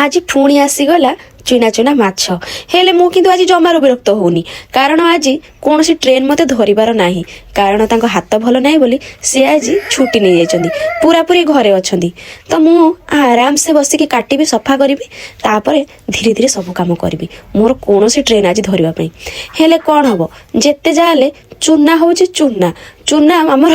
आज पुणी आसीगला चुना चुना माछ हेले मु किंतु आज जमार विरक्त होनी कारण आज कौन सी ट्रेन मते धरिबार नाही कारण तांको हाथ भल नाही बोली से आज छुट्टी नहीं जाइछन्ती पूरा पूरी घरे अछन्ती तो मु आराम से बसिकी काटिबी सफा करिबी तापरे धीरे धीरे सब काम करिबी मोर कौन सी ट्रेन आज धरिबा पई हेले कोन हबो जेते जाले चूना होची चूना चूना आमर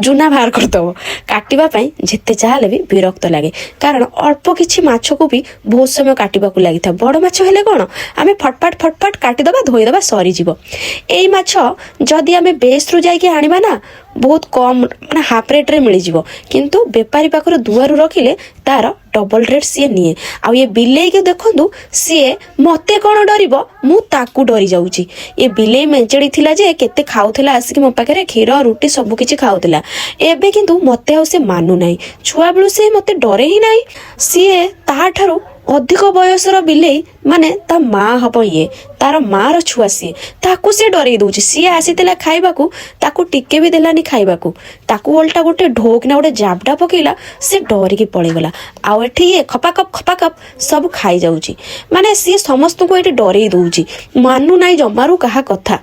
चूना बाहर करदब काटिबा पई जेते जाले भी विरक्त लागे कारण अल्प किछि माछ को भी बहुत समय काटिबा को लागि था बड़ माछ हेले कोन आमे फटफट काटिदबा धोईदबा सरी जीवो एई माछ जदि आमे बेस रु जाइके आनिबा ना बहुत कम माने हाफ रेट रे मिली जीवो किंतु बेपारी पाखर दुआरु रखिले तार डबल रेट सी निये आ ये बिलेई के देखंतु सी मते कोन डरिबो मु ताकू डरी जाउची ये बिलेई मेंचड़ी थिला जे केते खाउथिला आसिक मो पाखरे खीर रुटी सब किछि खाउथिला एबे किंतु मते आ से मानु नाही छुआ बेलु से मते डरे ही नाही सी ता ठारू अधिक बयसर बिलेई माने ता माँ हब ये तार माँ रो छुआ सी ताकू से डरे दउची सी आसीतिला खाइबाकू ताकू टिके भी देलानी खाइबाकू ताकू ओल्टा गोटे ढोक ना गोटे जाबडा पकेला से डरिकी पळी गला आ एठी ये खपाकप सब खाई जाउची माने सी समस्त को एठी डरे दउची मानु नाही जमारू कहा कथा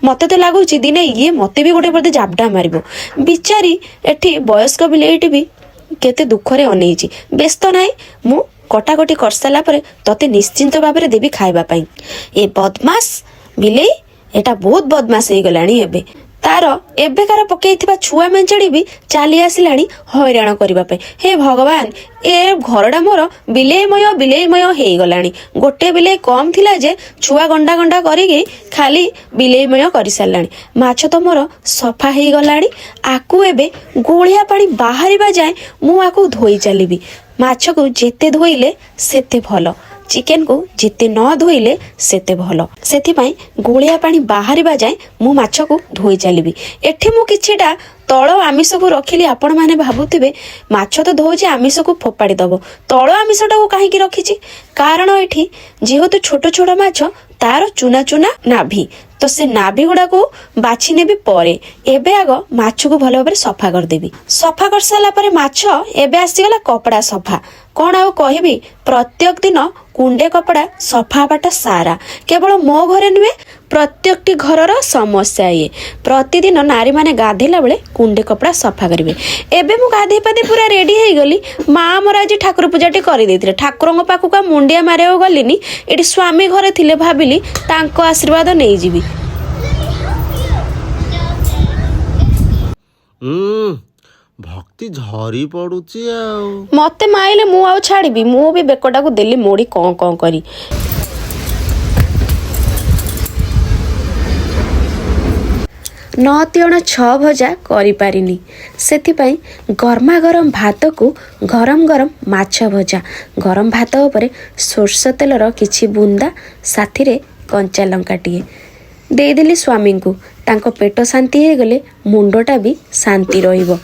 मते तो लागुची दिने ये मते भी गोटे बोलते जाबडा मारिबो बिचारी एठी वयस्क बिलेईटी भी केते दुखरे अनेइची व्यस्त नाही मु कटाकटी कर सारा पर तते निश्चिंत भाव में देवी खाइबा पाई ए बदमाश बिलेई एटा बहुत बदमाश हो गलानी एबे तार एबेकार पकईथिबा छुआ मेंचड़ी भी चली आसिलानी हैरान करबा पे हे भगवान ए घरडा मोर बिलेईमय हे गलानी गोटे बिलेई कम थिला जे छुआ गंडा गंडा करिके खाली बिलेईमय करि सारलानी माछ तो मोर सफा हे गलानी आकू एबे गोलिया पानी बाहरिबा जाए मु आकू धोई चलीबी माछ को जेते धोइले सेते भल चिकेन को जेते न धोइले सेते भल सेथिपाई गोलिया पानी बाहरिबा जाए मु माछ को धोई चलीबी एठी मु किछिटा तल आमिष को रखिली आपण माने भाबुथिबे माछ तो धोउची आमिष को फोपाड़ी दबो तल आमिषटा को काहे की रखिची कारण एठी जेहेतु छोट छोट माछ तार चुना चुना नाभि तो से नाभि गुड़ा को बाछि नेबी परे एबे आग माछ को भल भाबरे सफा कर देबी सफा कर साला परे माछ एबे आसीगला कपड़ा सफा कौन आउ कहबी प्रत्येक दिन कुंडे कपड़ा सफा बाटा सारा केवल मो घरे नुहे प्रत्येकटी घरर समस्या ये प्रतिदिन नारी माने गाधेला बेले कुंडे कपड़ा सफा करेंगे एबे मु गाधे पाधे पूरा रेडी हो गली माँ मोर आज ठाकुर पूजाटी कर देते ठाकुर पाखक मुंडिया मारे गलिनी एटी स्वामी घरे थिले भाविली तांको आशीर्वाद नहीं जीवी भक्ति झरी पड़ुची मते माइले मु आउ छाड़बी मु भी बेकटा को देली मोड़ी कौन करी न तिण छ भजा करि पारिनी सेथिपाई गरमा गरम भात को गरम गरम माछ भजा गरम भात उपरे सोरष तेलर किछि बुंदा साथी रे कंचा लंकाटिए देदेली स्वामी को तांको पेट शांति हो गले मुंडटा भी शांति रहिबो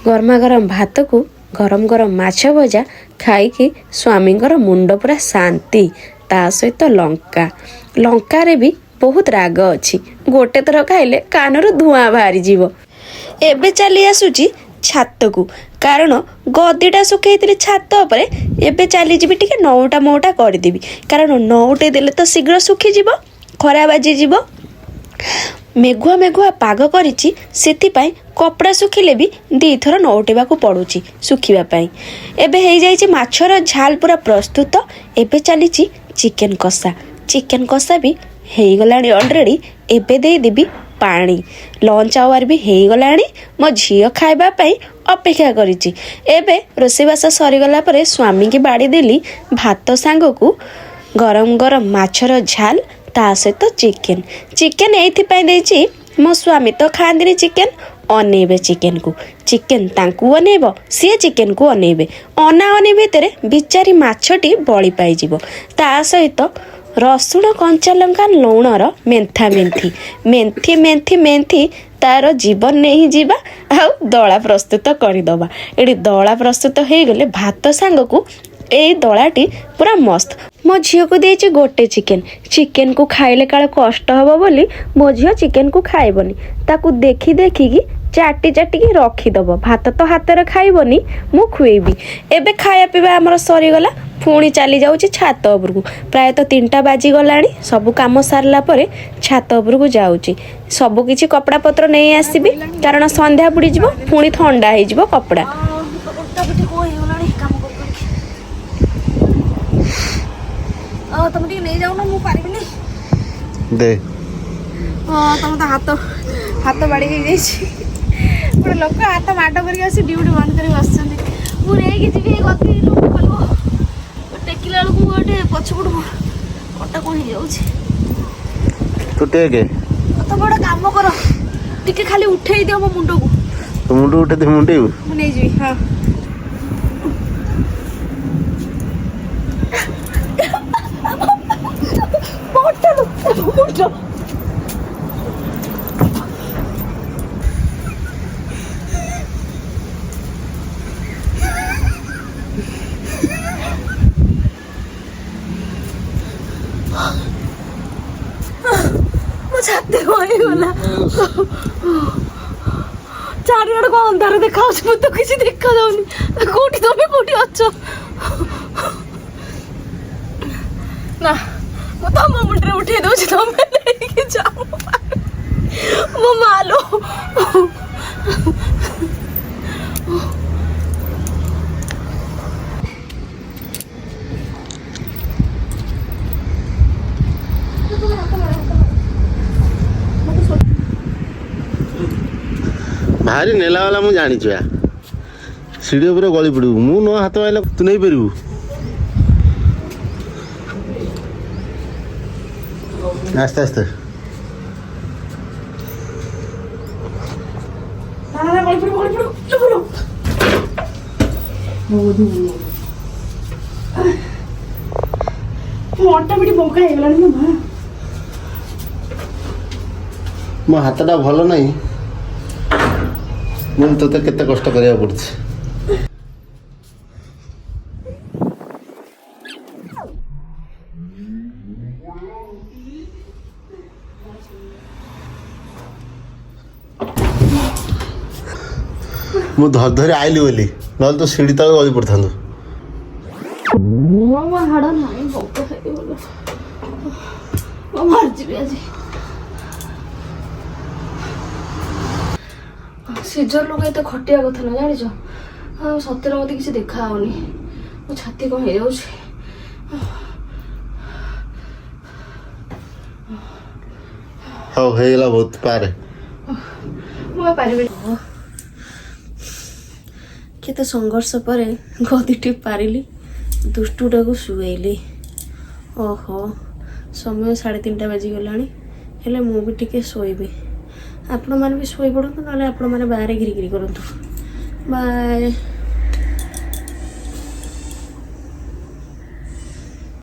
गरमा गरम भात को गरम गरम माछ भजा खाइकी स्वामींकर मुंड पूरा शांति ता सहित लंका रे भी बहुत राग अच्छी गोटे थर खाइले कानरू धुआं बाहरी जीव एबे चली आसुची छात को कारण गदीटा सुखई छात उपरे एबे चली जीवी टिके नौटा मौटा करदेवी कारण नौटे देले तो शीघ्र सुखी जीव खरा बाजी जीव मेघुआ पाग करिछि सेथिपाई कपड़ा सुखिले भी दी थर नौटेबा को पड़ुछि सुखिबा पाई एबे हेई जाइछि माछर झाल पूरा प्रस्तुत एबे चलीछि चिकेन कषा भी हेई गलानी ऑलरेडी एबे दे देबी पानी लंच आवर भी हेई गलानी मो झियो खाइबा पाई अपेक्षा करिछि एबे रोसेबास सरी गला परे स्वामी की बाड़ी देली भात सांग को गरम गरम माछर झाल ता सहित चिकेन एइथिपाई देछि मो स्वामी तो खांदिनी चिकेन अनेबे चिकेन तांकू अनेब सी चिकेन को अनेबे अना भितर बिचारी माछटी बळी पाई जीवो ता सहित रसुण कंचा लंका लुणर मेंथी तार जीवन नहीं जीवा आ दला प्रस्तुत करदबा एटी दला प्रस्तुत हो गले भात सांग को ए दलाटी पूरा मस्त मो झील को देछि गोटे चिकेन को खाइले काले कष्ट हबो बोली मो झील चिकेन को खाइबनी ताकू देखी ଚାଟି ଚାଟିକି ରଖିଦବ। ଭାତ ତ ହାତରେ ଖାଇବନି, ମୁଁ ଖୁଏଇବି। ଏବେ ଖାଇବା ପିଇବା ଆମର ସରିଗଲା, ପୁଣି ଚାଲି ଯାଉଛି ଛାତ ଉପରକୁ। ପ୍ରାୟତଃ 3ଟା ବାଜିଗଲାଣି। ସବୁ କାମ ସାରିଲା ପରେ ଛାତ ଉପରକୁ ଯାଉଛି। ସବୁ କିଛି କପଡ଼ା ପତ୍ର ନେଇ ଆସିବି, କାରଣ ସନ୍ଧ୍ୟା ବୁଡ଼ିଯିବ, ପୁଣି ଥଣ୍ଡା ହେଇଯିବ କପଡ଼ା। ତମେ ଟିକେ ନେଇଯାଉନ, ମୁଁ ପାରିବିନି। ଦେ ତମ ତ ହାତ ବାଡ଼ି ହେଇଯାଇଛି। ଗୋଟେ ଲୋକ ହାତ ମାଡ଼ କରିକି ଆସି ଡ୍ୟୁଟି ବନ୍ଦ କରି ବସିଛନ୍ତି। ମୁଁ ନେଇକି ଯିବି ଗତି ଖୋଲିବ, ଟେକିଲା ବେଳକୁ ଗୋଟେ ପଛପଟୁ ଅଟା କ'ଣ ହେଇଯାଉଛି। ତୁ ଟେକେ। ତମେ ଗୋଟେ କାମ କର, ଟିକେ ଖାଲି ଉଠେଇ ଦିଅ ମୋ ମୁଣ୍ଡକୁ। ତୁ ମୁଣ୍ଡ ଉଠେଇ ଦେ, ମୁଣ୍ଡେଇବୁ। ମୁଁ ନେଇଯିବି। ହଁ ଛାତି ହେଇଗଲା। ଚାରିଆଡେ କଣ ଅନ୍ଧାର ଦେଖାଯାଉଛି, ମୁଁ ତ କିଛି ଦେଖାଯାଉନି। କୋଉଠି ତମେ କୋଉଠି ଅଛ? ନା, ମୁଁ ତମ ମୁଣ୍ଡରେ ଉଠେଇ ଦଉଛି, ତମେ ନେଇକି ଯାଅ। ମୋ ମାଲୋ, ଭାରି ନେଲା ବାଲା ମୁଁ ଜାଣିଛୁ। ସିଡ଼ି ଉପରେ ଗଳି ପଡ଼ିବୁ। ମୁଁ ନ ହାତ ମାରିଲେ ତୁ ନେଇପାରିବୁ? ଆସ୍ତେ ଆସ୍ତେ। ମୋ ହାତଟା ଭଲ ନାହିଁ, ମୁଁ ତୋତେ କେତେ କଷ୍ଟ କରିବାକୁ ପଡୁଛି। ମୁଁ ଧରି ଧରି ଆଇଲି ବୋଲି, ନହେଲେ ତ ସିଡ଼ି ତଳେ ଗଳି ପଡ଼ିଥାନ୍ତୁ। ହାଡ଼ ନାହିଁ, ଭୋକ ଖାଇଗଲା। ମରିଯିବି ଆଜି। ସିଜର ଲୋକ ଏତେ ଖଟିଆ କଥା ନା, ଜାଣିଛ? ଆଉ ସତରେ ମତେ କିଛି ଦେଖା ହଉନି, ମୋ ଛାତି କ'ଣ ହେଇଯାଉଛି। ହଉ ହେଇଗଲା, ବହୁତ ପାରେ। ମୁଁ ଆଉ ପାରିବିନି। କେତେ ସଂଘର୍ଷ ପରେ ଗଦିଟି ପାରିଲି, ଦୁଷ୍ଟୁଟାକୁ ଶୁଏଇଲି। ଓହୋ, ସମୟ 3:30 ବାଜିଗଲାଣି। ହେଲେ ମୁଁ ବି ଟିକେ ଶୋଇବି। ଆପଣମାନେ ବି ଶୋଇପଡ଼ନ୍ତୁ, ନହେଲେ ଆପଣମାନେ ବାହାରେ ଘିରି ଘିରି କରନ୍ତୁ। ବାଏ।